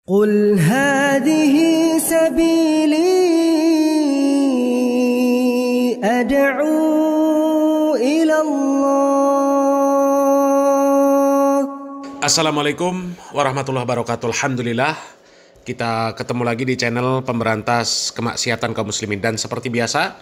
قل هذه سبيلي أدعو إلى الله. Assalamualaikum warahmatullahi wabarakatuh. Alhamdulillah, kita ketemu lagi di channel pemberantas kemaksiatan kaum muslimin. Dan seperti biasa,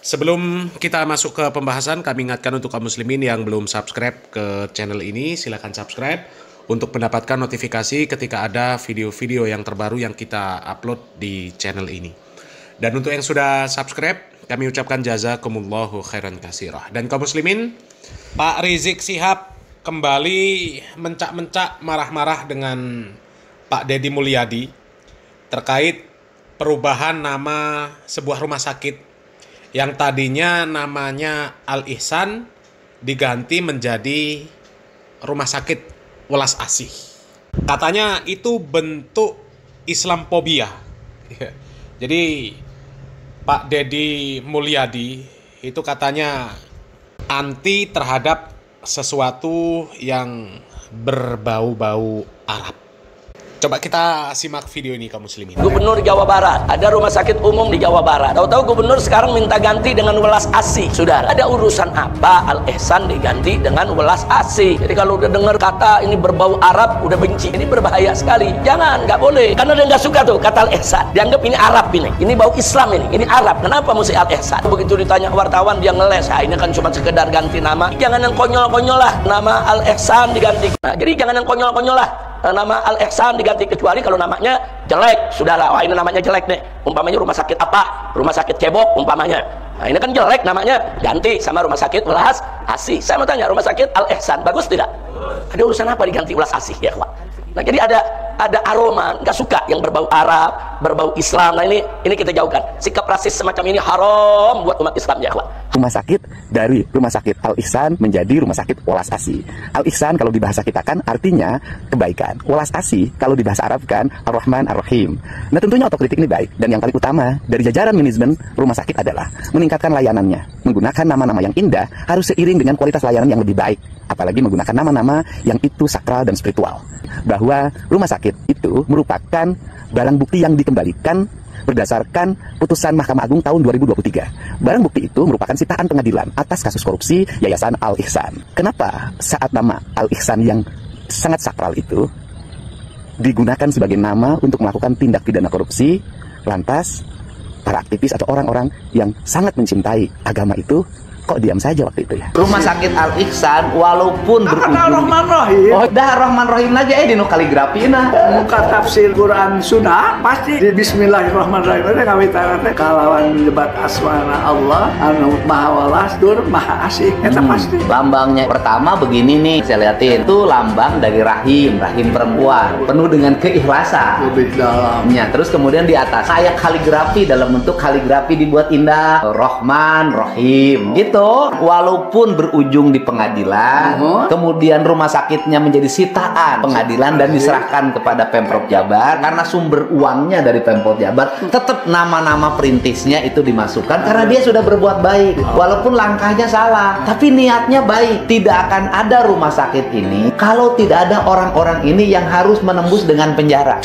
sebelum kita masuk ke pembahasan, kami ingatkan untuk kaum muslimin yang belum subscribe ke channel ini, silakan subscribe untuk mendapatkan notifikasi ketika ada video-video yang terbaru yang kita upload di channel ini. Dan untuk yang sudah subscribe, kami ucapkan jazakumullahu khairan katsirah. Dan kaum muslimin, Pak Rizik Syihab kembali mencak-mencak marah-marah dengan Pak Deddy Mulyadi terkait perubahan nama sebuah rumah sakit yang tadinya namanya Al Ihsan diganti menjadi Rumah Sakit Welas Asih. Katanya itu bentuk Islamfobia. Jadi Pak Deddy Mulyadi itu katanya anti terhadap sesuatu yang berbau-bau Arab. Coba kita simak video ini kaum muslimin. Gubernur Jawa Barat, ada rumah sakit umum di Jawa Barat. Tahu-tahu gubernur sekarang minta ganti dengan Welas Asih. Sudah ada urusan apa Al Ihsan diganti dengan Welas Asih? Jadi kalau udah dengar kata ini berbau Arab, udah benci. Ini berbahaya sekali. Jangan, nggak boleh. Karena dia nggak suka tuh kata Al Ihsan. Dianggap ini Arab ini. Ini bau Islam ini Arab. Kenapa mesti Al Ihsan? Begitu ditanya wartawan dia ngeles. Ah, ini kan cuma sekedar ganti nama. Jangan yang konyol-konyol lah. Nama Al Ihsan diganti. Nah, jadi jangan yang konyol-konyol lah. Nama Al Ihsan diganti, kecuali kalau namanya jelek. Sudahlah, wah ini namanya jelek nih. Umpamanya rumah sakit apa? Rumah sakit cebok umpamanya. Nah, ini kan jelek namanya, ganti sama Rumah Sakit Welas Asih. Saya mau tanya, Rumah Sakit Al Ihsan bagus tidak? Ada urusan apa diganti Welas Asih ya, Pak? Nah, jadi ada aroma, nggak suka yang berbau Arab, berbau Islam. Nah, ini kita jauhkan. Sikap rasis semacam ini haram buat umat Islam ya, Pak. Rumah sakit dari Rumah Sakit Al Ihsan menjadi Rumah Sakit Welas Asih. Al Ihsan kalau dibahasa kita kan artinya kebaikan. Welas Asih kalau dibahasa Arab kan Ar-Rahman Ar-Rahim. Nah, tentunya otokritik ini baik, dan yang paling utama dari jajaran manajemen rumah sakit adalah meningkatkan layanannya. Menggunakan nama-nama yang indah harus seiring dengan kualitas layanan yang lebih baik, apalagi menggunakan nama-nama yang itu sakral dan spiritual. Bahwa rumah sakit itu merupakan barang bukti yang dikembalikan berdasarkan putusan Mahkamah Agung tahun 2023. Barang bukti itu merupakan sitaan pengadilan atas kasus korupsi Yayasan Al Ihsan. Kenapa saat nama Al Ihsan yang sangat sakral itu digunakan sebagai nama untuk melakukan tindak pidana korupsi, lantas para aktivis atau orang-orang yang sangat mencintai agama itu kok diam saja waktu itu ya? Rumah Sakit Al Ihsan walaupun berujung Rahman-Rahim. Oh, dah Rahman-Rahim aja dino kaligrafi nah. Muka tafsir Quran Sunnah pasti di Bismillahirrahmanirrahim. Ada ngawitan teh kalawan nyebat asmana Allah anu Maha Walas Dur Maha Asih. Eta pasti. Lambangnya pertama begini nih, saya liatin. Itu lambang dari rahim perempuan, penuh dengan keikhlasan. Lebih dalamnya. Terus kemudian di atas kayak kaligrafi, dalam bentuk kaligrafi dibuat indah, Rahman Rahim gitu. Walaupun berujung di pengadilan, kemudian rumah sakitnya menjadi sitaan pengadilan dan diserahkan kepada Pemprov Jabar karena sumber uangnya dari Pemprov Jabar, tetap nama-nama perintisnya itu dimasukkan karena dia sudah berbuat baik. Walaupun langkahnya salah, tapi niatnya baik. Tidak akan ada rumah sakit ini kalau tidak ada orang-orang ini yang harus menembus dengan penjara.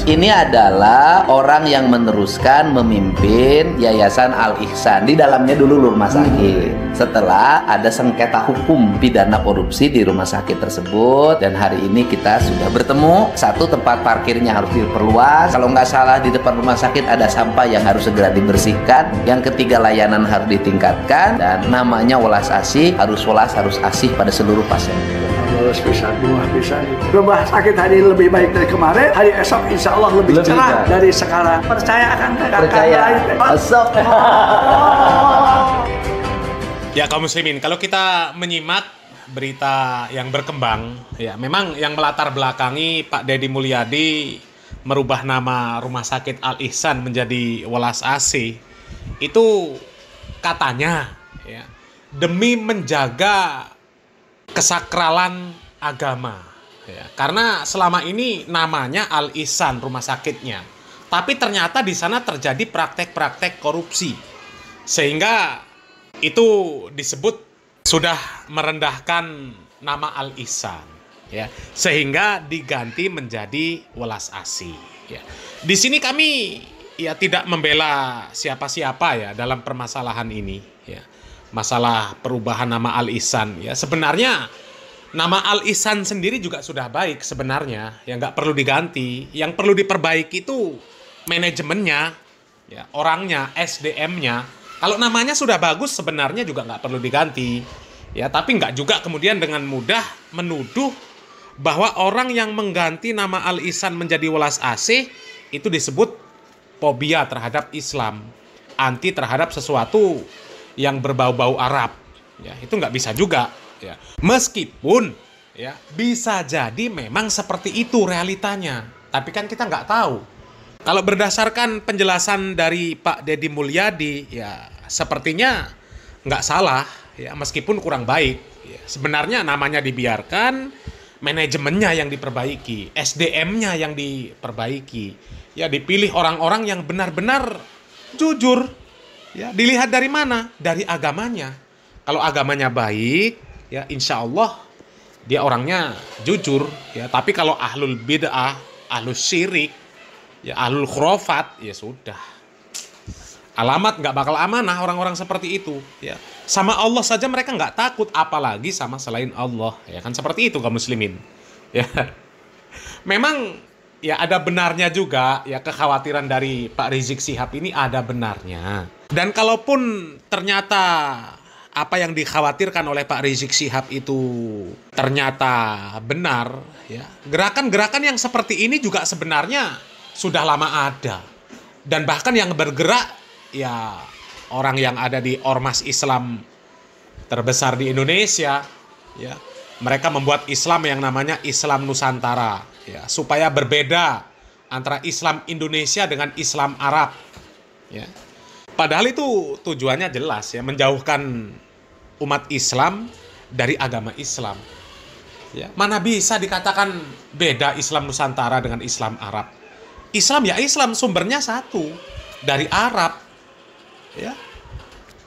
Ini adalah orang yang meneruskan memimpin Yayasan Al Ihsan. Di dalamnya dulu rumah sakit. Setelah ada sengketa hukum pidana korupsi di rumah sakit tersebut, dan hari ini kita sudah bertemu. Satu, tempat parkirnya harus diperluas. Kalau nggak salah di depan rumah sakit ada sampah yang harus segera dibersihkan. Yang ketiga, layanan harus ditingkatkan, dan namanya Welas Asih, harus welas, harus asih pada seluruh pasien. Lulus bisa, dua bisa. Rumah sakit hari ini lebih baik dari kemarin. Hari esok insya Allah lebih cerah dari sekarang. Percaya akan percaya. Esok. Ya kaum muslimin, kalau kita menyimak berita yang berkembang, ya memang yang melatar belakangi Pak Deddy Mulyadi merubah nama Rumah Sakit Al Ihsan menjadi Welas Asih itu katanya ya demi menjaga kesakralan agama ya. Karena selama ini namanya Al Ihsan rumah sakitnya, tapi ternyata di sana terjadi praktek-praktek korupsi sehingga itu disebut sudah merendahkan nama Al Ihsan. ya, sehingga diganti menjadi welas asih. Ya. Di sini kami ya tidak membela siapa-siapa ya dalam permasalahan ini. Ya. Masalah perubahan nama Al Ihsan. Ya, sebenarnya nama Al Ihsan sendiri juga sudah baik sebenarnya, yang nggak perlu diganti. Yang perlu diperbaiki itu manajemennya, ya, orangnya, SDM-nya. Kalau namanya sudah bagus sebenarnya juga nggak perlu diganti. Ya, tapi nggak juga kemudian dengan mudah menuduh bahwa orang yang mengganti nama Al Ihsan menjadi welas asih itu disebut fobia terhadap Islam, anti terhadap sesuatu yang berbau-bau Arab. Ya, itu nggak bisa juga. Ya. Meskipun ya bisa jadi memang seperti itu realitanya, tapi kan kita nggak tahu. Kalau berdasarkan penjelasan dari Pak Deddy Mulyadi, ya sepertinya nggak salah, ya meskipun kurang baik. Ya, sebenarnya namanya dibiarkan, manajemennya yang diperbaiki, SDM-nya yang diperbaiki. Ya dipilih orang-orang yang benar-benar jujur. Ya dilihat dari mana? Dari agamanya. Kalau agamanya baik, ya insya Allah dia orangnya jujur. Ya tapi kalau ahlul bid'ah, ahlul syirik, ya ahlul khurafat, ya sudah. Alamat nggak bakal amanah orang-orang seperti itu. Ya sama Allah saja mereka nggak takut, apalagi sama selain Allah. Ya kan seperti itu kaum muslimin. Ya memang ya ada benarnya juga ya kekhawatiran dari Pak Rizik Syihab ini ada benarnya. Dan kalaupun ternyata apa yang dikhawatirkan oleh Pak Rizik Syihab itu ternyata benar, ya gerakan-gerakan yang seperti ini juga sebenarnya sudah lama ada. Dan bahkan yang bergerak ya orang yang ada di ormas Islam terbesar di Indonesia, ya mereka membuat Islam yang namanya Islam Nusantara, ya supaya berbeda antara Islam Indonesia dengan Islam Arab, ya. Padahal itu tujuannya jelas ya, menjauhkan umat Islam dari agama Islam. Ya, mana bisa dikatakan beda Islam Nusantara dengan Islam Arab? Islam ya Islam, sumbernya satu dari Arab. Ya.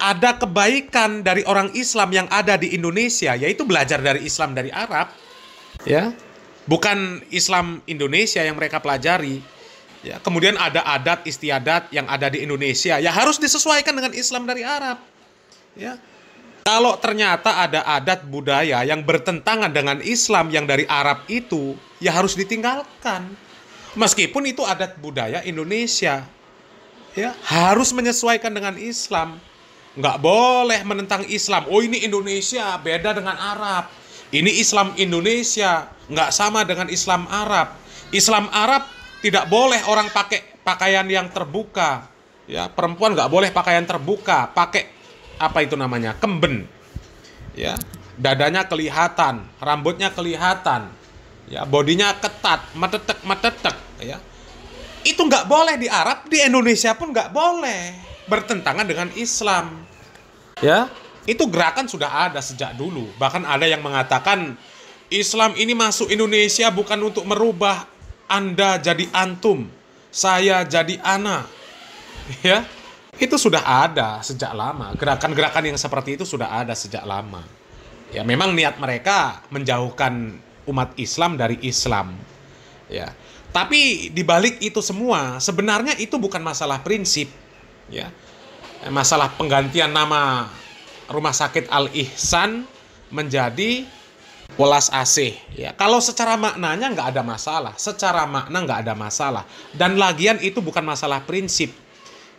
Ada kebaikan dari orang Islam yang ada di Indonesia, yaitu belajar dari Islam dari Arab. Ya. Bukan Islam Indonesia yang mereka pelajari. Ya, kemudian ada adat istiadat yang ada di Indonesia, ya harus disesuaikan dengan Islam dari Arab. Ya. Kalau ternyata ada adat budaya yang bertentangan dengan Islam yang dari Arab itu, ya harus ditinggalkan. Meskipun itu adat budaya Indonesia, ya harus menyesuaikan dengan Islam. Nggak boleh menentang Islam. Oh ini Indonesia beda dengan Arab. Ini Islam Indonesia nggak sama dengan Islam Arab. Islam Arab tidak boleh orang pakai pakaian yang terbuka. Ya, perempuan nggak boleh pakaian terbuka, pakai apa itu namanya, kemben. Ya, dadanya kelihatan, rambutnya kelihatan, ya, bodinya ketat, metetek. Ya, itu nggak boleh di Arab, di Indonesia pun nggak boleh, bertentangan dengan Islam. Ya, itu gerakan sudah ada sejak dulu. Bahkan ada yang mengatakan Islam ini masuk Indonesia bukan untuk merubah Anda jadi antum, saya jadi ana. Ya, itu sudah ada sejak lama. Gerakan-gerakan yang seperti itu sudah ada sejak lama. Ya, memang niat mereka menjauhkan umat Islam dari Islam. Ya, tapi dibalik itu semua, sebenarnya itu bukan masalah prinsip. Ya, masalah penggantian nama Rumah Sakit Al Ihsan menjadi welas asih. Ya, kalau secara maknanya nggak ada masalah, secara makna nggak ada masalah. Dan lagian itu bukan masalah prinsip.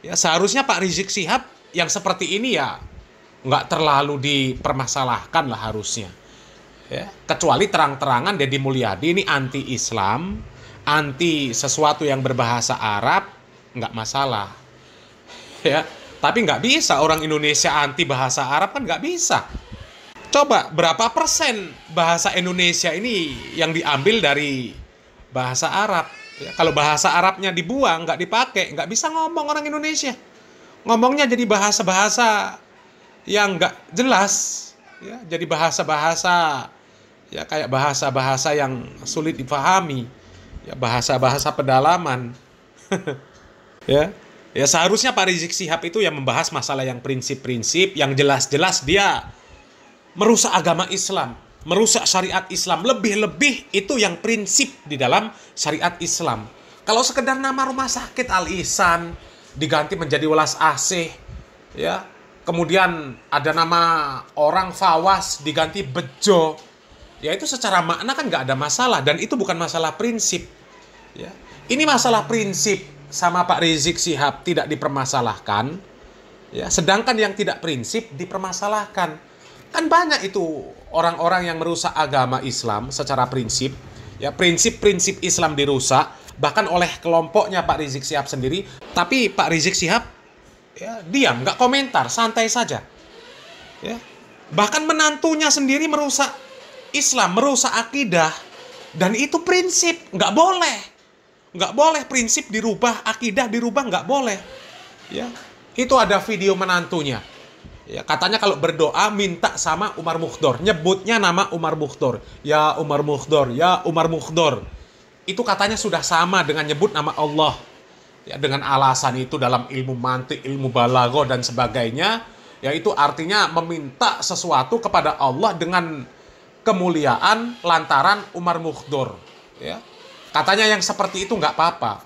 Ya, seharusnya Pak Rizik Syihab yang seperti ini ya nggak terlalu dipermasalahkan lah harusnya. Ya, kecuali terang-terangan Deddy Mulyadi ini anti-Islam, anti sesuatu yang berbahasa Arab, nggak masalah. Ya, tapi nggak bisa orang Indonesia anti bahasa Arab, kan nggak bisa. Coba berapa persen bahasa Indonesia ini yang diambil dari bahasa Arab? Ya, kalau bahasa Arabnya dibuang, nggak dipakai, nggak bisa ngomong orang Indonesia. Ngomongnya jadi bahasa-bahasa yang nggak jelas. Ya, jadi bahasa-bahasa ya kayak bahasa-bahasa yang sulit dipahami. Ya, bahasa-bahasa pedalaman. Ya. Ya seharusnya Pak Rizik Syihab itu yang membahas masalah yang prinsip-prinsip, yang jelas-jelas dia merusak agama Islam. merusak syariat Islam. Lebih-lebih itu yang prinsip di dalam syariat Islam. Kalau sekedar nama rumah sakit Al-Ihsan diganti menjadi Welas Asih, ya. Kemudian ada nama orang Fawas diganti Bejo. Ya itu secara makna kan nggak ada masalah, dan itu bukan masalah prinsip. Ya. Ini masalah prinsip sama Pak Rizik Syihab tidak dipermasalahkan. Ya, sedangkan yang tidak prinsip dipermasalahkan. Kan banyak itu orang-orang yang merusak agama Islam secara prinsip. Ya, prinsip-prinsip Islam dirusak bahkan oleh kelompoknya Pak Rizik Syihab sendiri. Tapi Pak Rizik Syihab ya, diam, nggak komentar, santai saja. Ya. Bahkan menantunya sendiri merusak Islam, merusak akidah, dan itu prinsip, nggak boleh. Nggak boleh prinsip dirubah, akidah dirubah, nggak boleh. Ya. Itu ada video menantunya. Ya, katanya kalau berdoa minta sama Umar Mukhdor, nyebutnya nama Umar Mukhdor. Ya Umar Mukhdor, ya Umar Mukhdor. Itu katanya sudah sama dengan nyebut nama Allah. Ya, dengan alasan itu dalam ilmu mantik, ilmu balaghah dan sebagainya, yaitu artinya meminta sesuatu kepada Allah dengan kemuliaan lantaran Umar Mukhdor. Ya. Katanya yang seperti itu nggak apa-apa.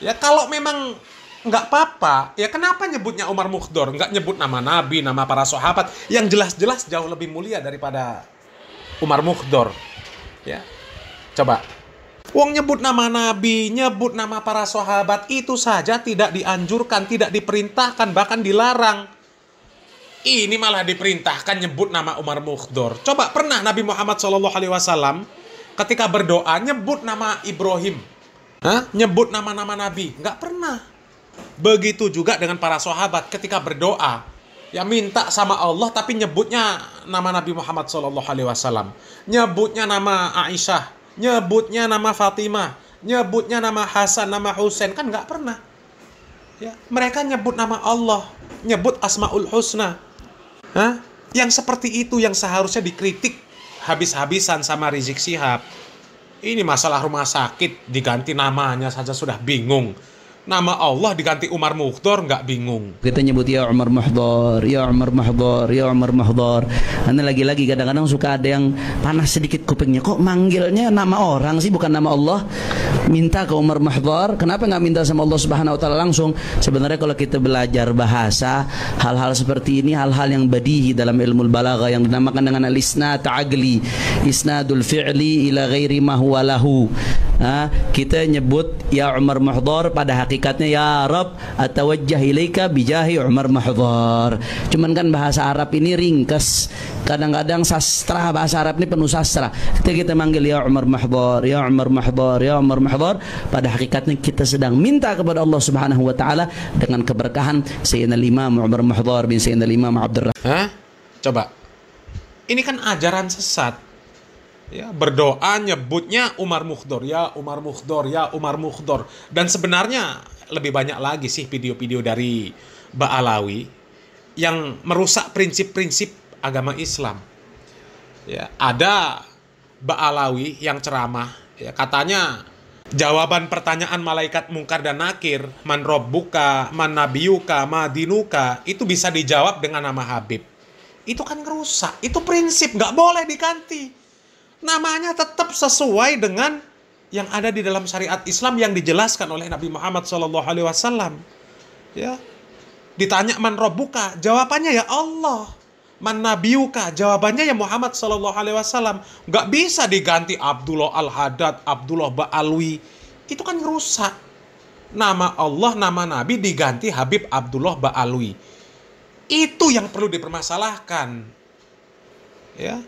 Ya kalau memang nggak apa-apa, ya kenapa nyebutnya Umar Mukhdor? Nggak nyebut nama Nabi, nama para sahabat yang jelas-jelas jauh lebih mulia daripada Umar Mukhdor. Ya, coba. Wong nyebut nama Nabi, nyebut nama para sahabat itu saja tidak dianjurkan, tidak diperintahkan, bahkan dilarang. Ini malah diperintahkan nyebut nama Umar Mukhdor. Coba pernah Nabi Muhammad SAW ketika berdoa nyebut nama Ibrahim? Nyebut nama-nama Nabi? Nggak pernah. Begitu juga dengan para sahabat ketika berdoa, ya minta sama Allah tapi nyebutnya nama Nabi Muhammad SAW, nyebutnya nama Aisyah, nyebutnya nama Fatimah, nyebutnya nama Hasan, nama Husain, kan nggak pernah. Ya, mereka nyebut nama Allah, nyebut Asmaul Husna. Yang seperti itu yang seharusnya dikritik habis-habisan sama Rizik Syihab. Ini masalah rumah sakit diganti namanya saja sudah bingung. Nama Allah diganti Umar Mukhdor nggak bingung. Kita nyebut ya Umar Mukhdor, ya Umar Mukhdor, ya Umar Mukhdor. Karena lagi-lagi kadang-kadang suka ada yang panas sedikit kupingnya. Kok manggilnya nama orang sih bukan nama Allah? Minta ke Umar Mukhdor, kenapa nggak minta sama Allah Subhanahu Wa Taala langsung? Sebenarnya kalau kita belajar bahasa, hal-hal seperti ini hal-hal yang badihi dalam ilmu balaghah yang dinamakan dengan al-isnad ta'agli, isnadul fi'li ila ghairi ma huwa lahu. Kita nyebut ya Umar Mukhdor pada hakikatnya ya Rab atawajjah ilaika bijahi Umar Mukhdor. Cuman kan bahasa Arab ini ringkas. Kadang-kadang sastra bahasa Arab ini penuh sastra. Ketika kita manggil ya Umar Mukhdor, ya Umar Mukhdor, ya Umar Mukhdor, pada hakikatnya kita sedang minta kepada Allah Subhanahu wa taala dengan keberkahan Sayyidina Imam Umar Mukhdor bin Sayyidina Imam Abdurrahman. Coba. Ini kan ajaran sesat. Ya, berdoa nyebutnya Umar Mukhdor, ya Umar Mukhdor, ya Umar Mukhdor. Dan sebenarnya lebih banyak lagi sih video-video dari Ba'alawi yang merusak prinsip-prinsip agama Islam. Ya, ada Ba'alawi yang ceramah, ya, katanya jawaban pertanyaan malaikat Mungkar dan Nakir, man robbuka, man nabiyuka, ma dinuka, itu bisa dijawab dengan nama Habib. Itu kan ngerusak, itu prinsip, nggak boleh diganti. Namanya tetap sesuai dengan yang ada di dalam syariat Islam yang dijelaskan oleh Nabi Muhammad SAW. Ya, ditanya man robbuka, jawabannya ya Allah. Man nabiyuka, jawabannya ya Muhammad SAW. Gak bisa diganti Abdullah Al-Haddad, Abdullah Ba'alwi. Itu kan rusak. Nama Allah, nama Nabi diganti Habib Abdullah Ba'alwi. Itu yang perlu dipermasalahkan. Ya.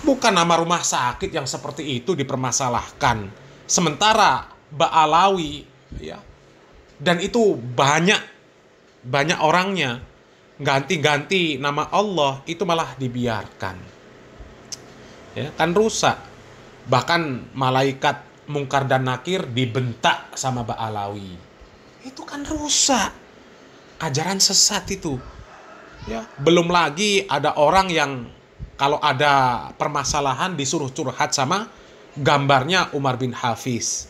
Bukan nama rumah sakit yang seperti itu dipermasalahkan. Sementara Ba'alawi, ya, dan itu banyak orangnya ganti-ganti nama Allah, itu malah dibiarkan. Ya, kan rusak. Bahkan malaikat Mungkar dan Nakir dibentak sama Ba'alawi. Itu kan rusak. Ajaran sesat itu. Ya, belum lagi ada orang yang kalau ada permasalahan disuruh curhat sama gambarnya Umar bin Hafiz.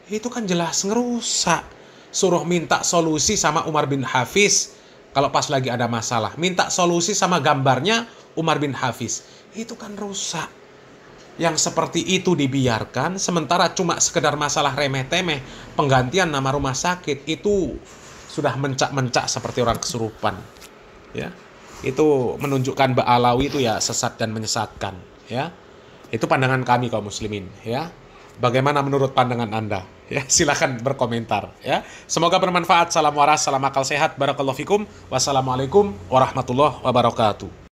Itu kan jelas ngerusak. Suruh minta solusi sama Umar bin Hafiz kalau pas lagi ada masalah. Minta solusi sama gambarnya Umar bin Hafiz. Itu kan rusak. Yang seperti itu dibiarkan, sementara cuma sekedar masalah remeh-temeh, penggantian nama rumah sakit, itu sudah mencak-mencak seperti orang kesurupan. Ya, itu menunjukkan Ba'alawi itu ya sesat dan menyesatkan. Ya, itu pandangan kami kaum muslimin. Ya, bagaimana menurut pandangan Anda? Ya, silakan berkomentar. Ya, semoga bermanfaat. Salam waras, salam akal sehat. Barakallahu fikum. Wassalamualaikum warahmatullahi wabarakatuh.